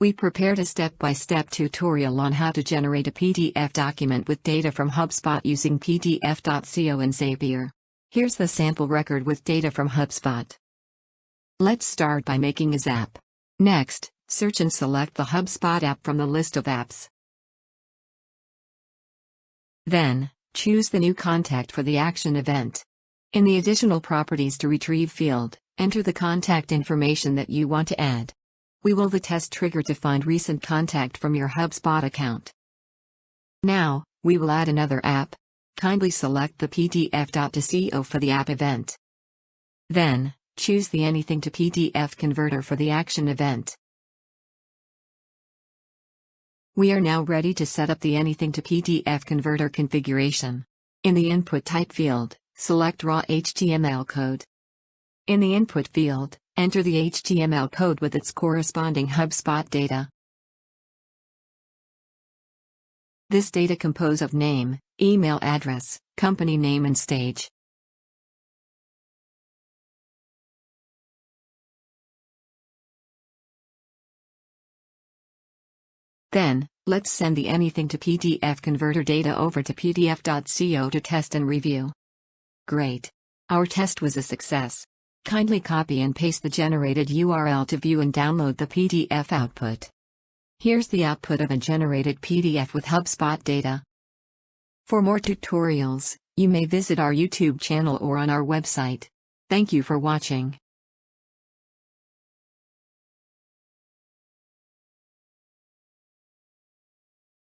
We prepared a step-by-step tutorial on how to generate a PDF document with data from Hubspot using PDF.co and Zapier. Here's the sample record with data from Hubspot. Let's start by making a Zap. Next, search and select the Hubspot app from the list of apps. Then, choose the new contact for the action event. In the Additional Properties to Retrieve field, enter the contact information that you want to add. We will the test trigger to find recent contact from your Hubspot account. Now, we will add another app. Kindly select the PDF.co for the app event. Then, choose the Anything to PDF converter for the action event. We are now ready to set up the Anything to PDF converter configuration. In the Input Type field, select Raw HTML code. In the Input field, enter the HTML code with its corresponding Hubspot data. This data compose of name, email address, company name and stage. Then, let's send the Anything to PDF converter data over to PDF.co to test and review. Great! Our test was a success. Kindly copy and paste the generated URL to view and download the PDF output. Here's the output of a generated PDF with Hubspot data. For more tutorials, you may visit our YouTube channel or on our website. Thank you for watching.